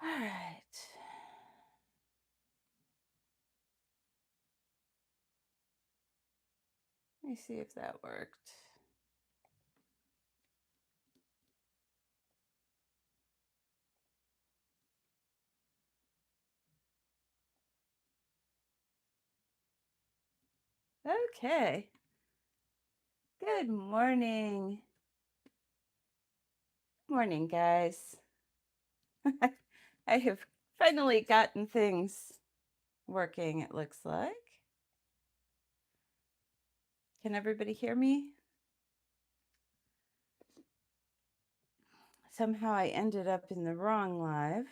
All right. Let me see if that worked. Okay. Good morning. Morning, guys. I have finally gotten things working, it looks like. Can everybody hear me? Somehow I ended up in the wrong live.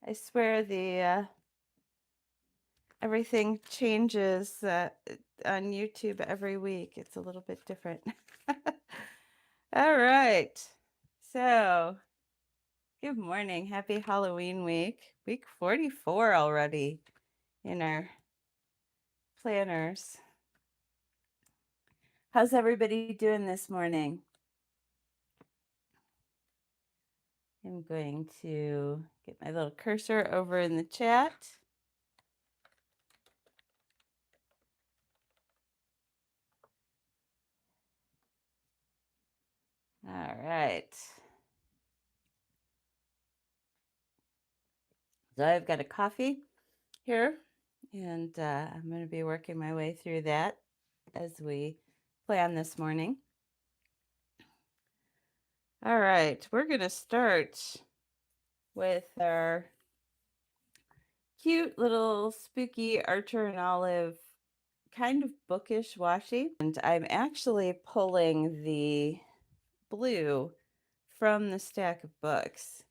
I swear the everything changes on YouTube every week. It's a little bit different. All right. So, good morning. Happy Halloween week. Week 44 already in our planners. How's everybody doing this morning? I'm going to get my little cursor over in the chat. All right. So I've got a coffee here, and I'm going to be working my way through that as we plan this morning. All right, we're going to start with our cute little spooky Archer and Olive kind of bookish washi. And I'm actually pulling the blue from the stack of books.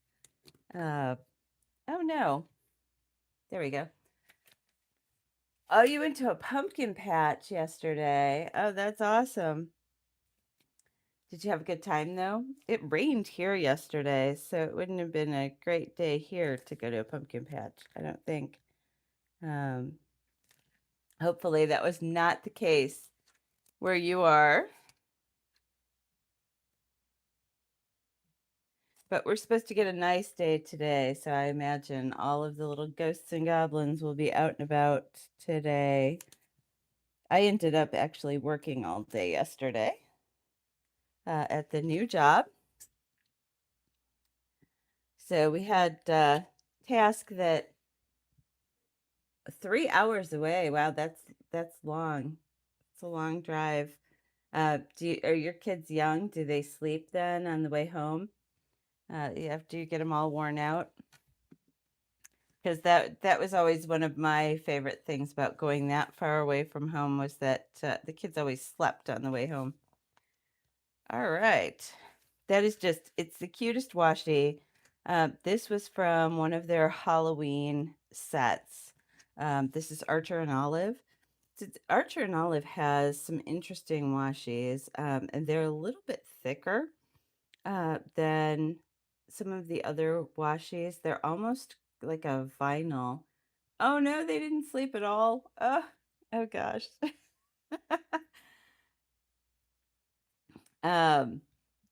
Oh no, there we go. Oh, you went to a pumpkin patch yesterday. Oh, that's awesome. Did you have a good time though? It rained here yesterday, so it wouldn't have been a great day here to go to a pumpkin patch, I don't think. Hopefully that was not the case where you are. But we're supposed to get a nice day today, so I imagine all of the little ghosts and goblins will be out and about today. I ended up actually working all day yesterday at the new job. So we had a task that 3 hours away. Wow, that's long. It's a long drive. Are your kids young? Do they sleep then on the way home? After you get them all worn out? Because that was always one of my favorite things about going that far away from home was that the kids always slept on the way home. All right. That is just, it's the cutest washi. This was from one of their Halloween sets. This is Archer and Olive. Archer and Olive has some interesting washis, and they're a little bit thicker than some of the other washis. They're almost like a vinyl. Oh no, they didn't sleep at all. Oh gosh. um,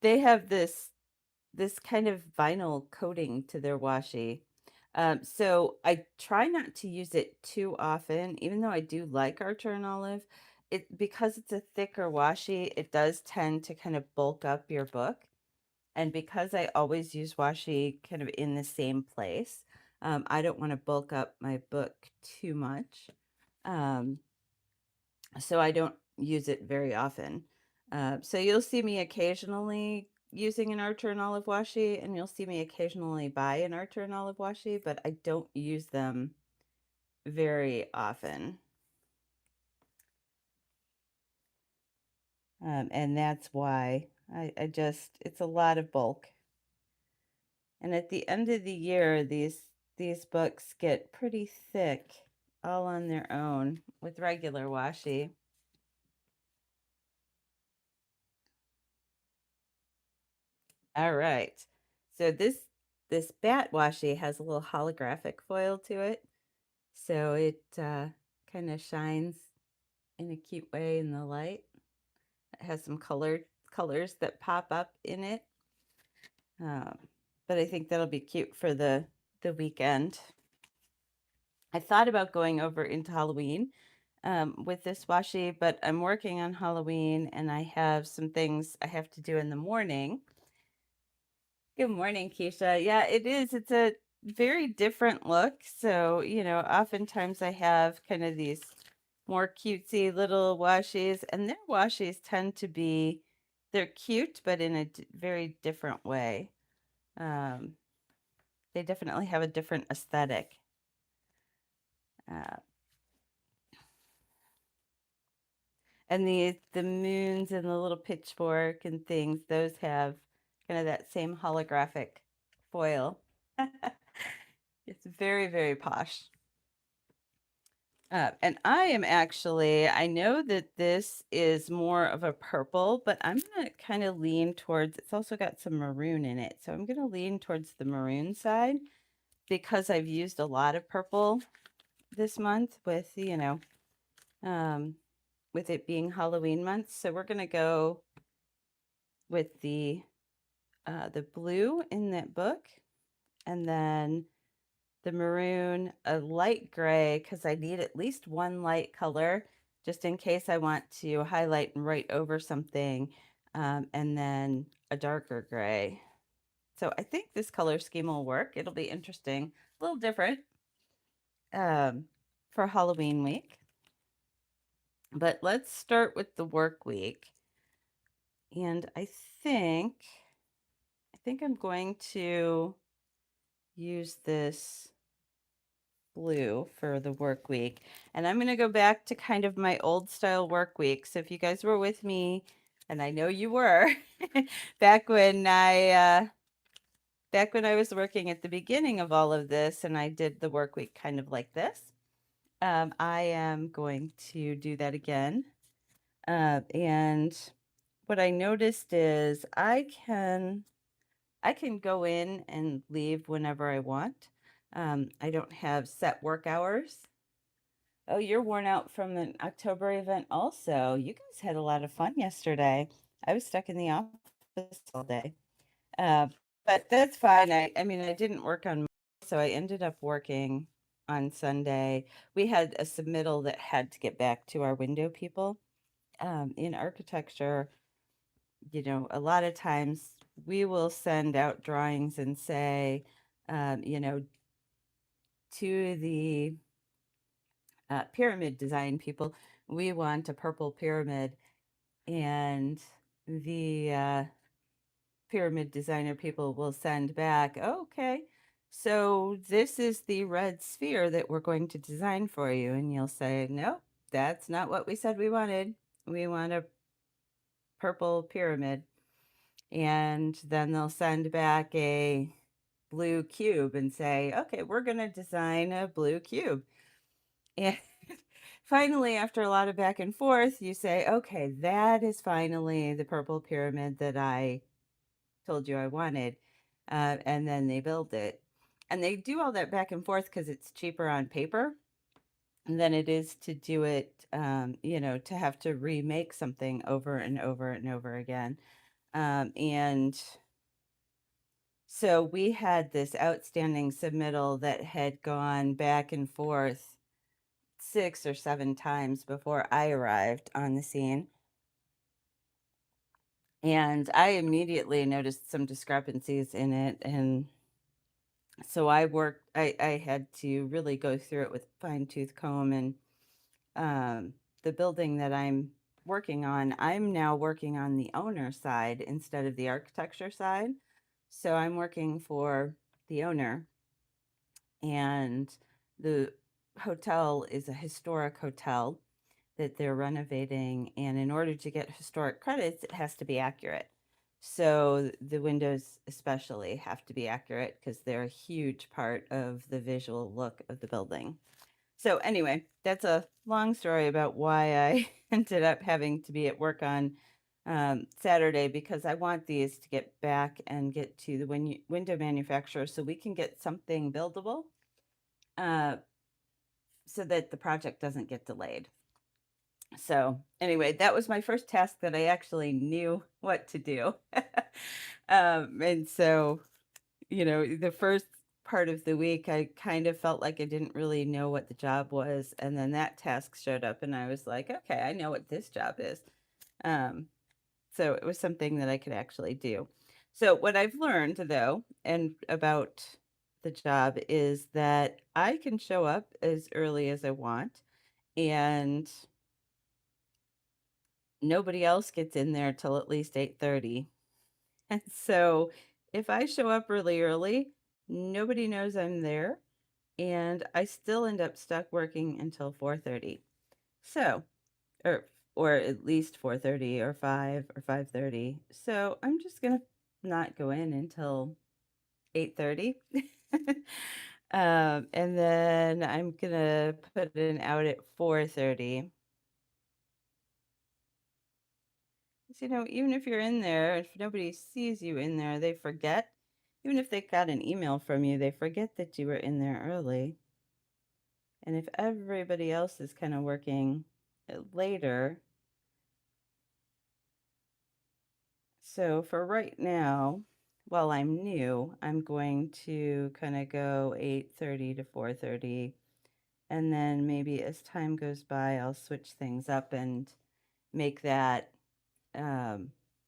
they have this kind of vinyl coating to their washi. So I try not to use it too often, even though I do like Archer and Olive. Because it's a thicker washi, it does tend to kind of bulk up your book. And because I always use washi kind of in the same place, I don't want to bulk up my book too much. So I don't use it very often. So you'll see me occasionally using an Archer and Olive washi, and you'll see me occasionally buy an Archer and Olive washi, but I don't use them very often. And that's why it's a lot of bulk. And at the end of the year, these books get pretty thick all on their own with regular washi. All right. So this bat washi has a little holographic foil to it. So it kind of shines in a cute way in the light. It has some colors that pop up in it. Um, but I think that'll be cute for the weekend. I thought about going over into Halloween with this washi, but I'm working on Halloween and I have some things I have to do in the morning. Good morning, Keisha. Yeah, it is. It's a very different look. So, oftentimes I have kind of these more cutesy little washis, and their washis tend to be, they're cute, but in a very different way. Um, they definitely have a different aesthetic. Uh, and the moons and the little pitchfork and things, those have kind of that same holographic foil. It's very, very posh. And I am actually, I know that this is more of a purple, but I'm going to kind of lean towards, it's also got some maroon in it. So I'm going to lean towards the maroon side because I've used a lot of purple this month with it being Halloween month. So we're going to go with the blue in that book, and then the maroon, a light gray, because I need at least one light color just in case I want to highlight and write over something, and then a darker gray. So I think this color scheme will work. It'll be interesting, a little different for Halloween week. But let's start with the work week. And I think I'm going to use this blue for the work week. And I'm going to go back to kind of my old style work week. So if you guys were with me, and I know you were, back when I was working at the beginning of all of this and I did the work week kind of like this, I am going to do that again. And what I noticed is I can go in and leave whenever I want. I don't have set work hours. Oh, you're worn out from the October event also. You guys had a lot of fun yesterday. I was stuck in the office all day. Uh, but that's fine. I mean, I didn't work on Monday, so I ended up working on Sunday. We had a submittal that had to get back to our window people. In architecture, a lot of times we will send out drawings and say, to the pyramid design people, we want a purple pyramid, and the pyramid designer people will send back, okay, so this is the red sphere that we're going to design for you. And you'll say, no, that's not what we said we wanted. We want a purple pyramid. And then they'll send back a blue cube and say, okay, we're going to design a blue cube. And finally, after a lot of back and forth, you say, okay, that is finally the purple pyramid that I told you I wanted. And then they build it. And they do all that back and forth because it's cheaper on paper than it is to do it, to have to remake something over and over and over again. And so we had this outstanding submittal that had gone back and forth 6 or 7 times before I arrived on the scene. And I immediately noticed some discrepancies in it. And so I had to really go through it with fine tooth comb. And the building that I'm working on, I'm now working on the owner side instead of the architecture side. So I'm working for the owner, and the hotel is a historic hotel that they're renovating, and in order to get historic credits, it has to be accurate. So the windows especially have to be accurate because they're a huge part of the visual look of the building. So anyway, that's a long story about why I ended up having to be at work on Saturday, because I want these to get back and get to the window manufacturer so we can get something buildable, so that the project doesn't get delayed. So anyway, that was my first task that I actually knew what to do. And so, the first part of the week, I kind of felt like I didn't really know what the job was. And then that task showed up, and I was like, okay, I know what this job is. Um, so it was something that I could actually do. So what I've learned, though, and about the job is that I can show up as early as I want, and nobody else gets in there till at least 8:30. And so if I show up really early, nobody knows I'm there, and I still end up stuck working until 4:30. So, or or at least 4:30 or 5 or 5:30. So, I'm just going to not go in until 8:30. And then I'm going to put it out at 4:30. Even if you're in there, if nobody sees you in there, they forget. Even if they got an email from you, they forget that you were in there early. And if everybody else is kind of working later, so for right now, while I'm new, I'm going to kind of go 8:30 to 4:30. And then maybe as time goes by, I'll switch things up and make that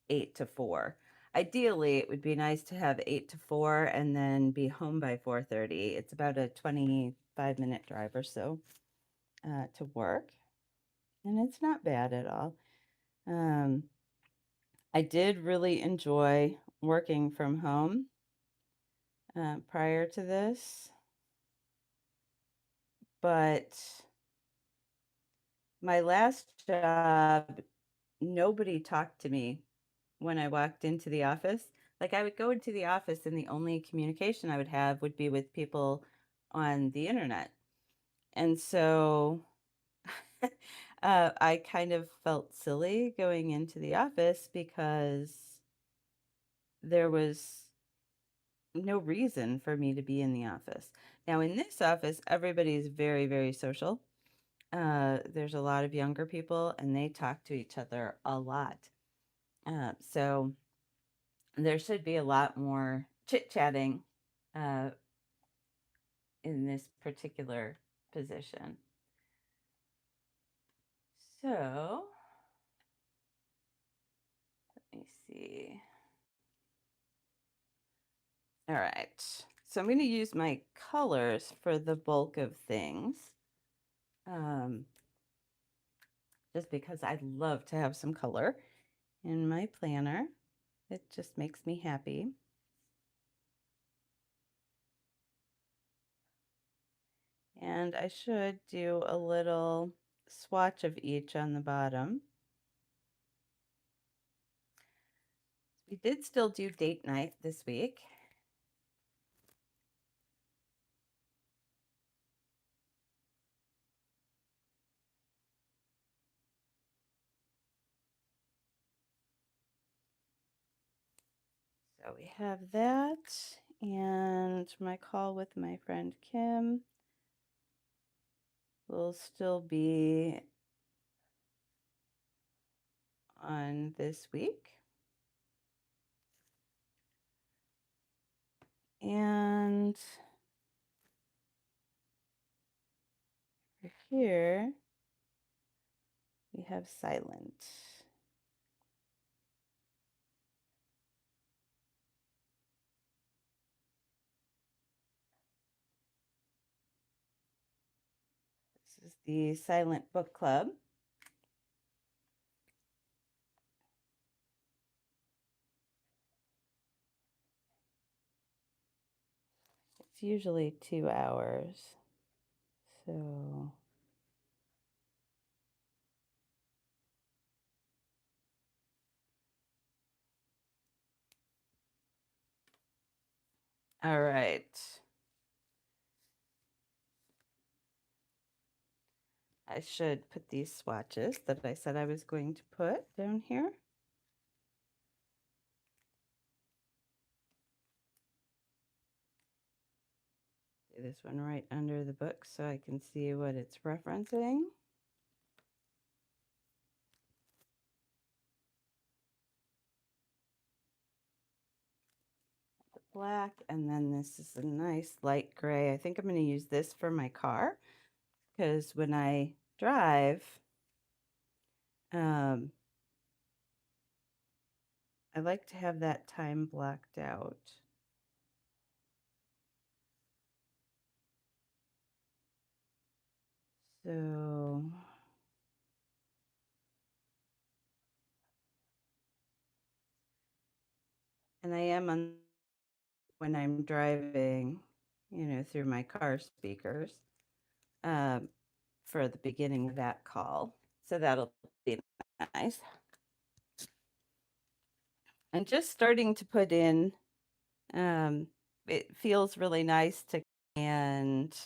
8 to 4. Ideally, it would be nice to have 8 to 4 and then be home by 4:30. It's about a 25-minute drive or so to work, and it's not bad at all. Um, I did really enjoy working from home prior to this, but my last job, nobody talked to me when I walked into the office. Like, I would go into the office, and the only communication I would have would be with people on the internet. And so I kind of felt silly going into the office because there was no reason for me to be in the office. Now, in this office, everybody's very, very social. There's a lot of younger people, and they talk to each other a lot. So there should be a lot more chit-chatting uh, in this particular position. So let me see. All right. So I'm going to use my colors for the bulk of things, um, just because I love to have some color in my planner. It just makes me happy. And I should do a little swatch of each on the bottom. We did still do date night this week. So we have that, and my call with my friend Kim will still be on this week. And here we have silent. This is the Silent Book Club. It's usually 2 hours. So all right. I should put these swatches that I said I was going to put down here. Do this one right under the book so I can see what it's referencing. black, and then this is a nice light gray. I think I'm going to use this for my car because when I drive, um, I like to have that time blacked out. So, and I am on when I'm driving, through my car speakers, um, for the beginning of that call. So that'll be nice. And just starting to put in, um, it feels really nice to and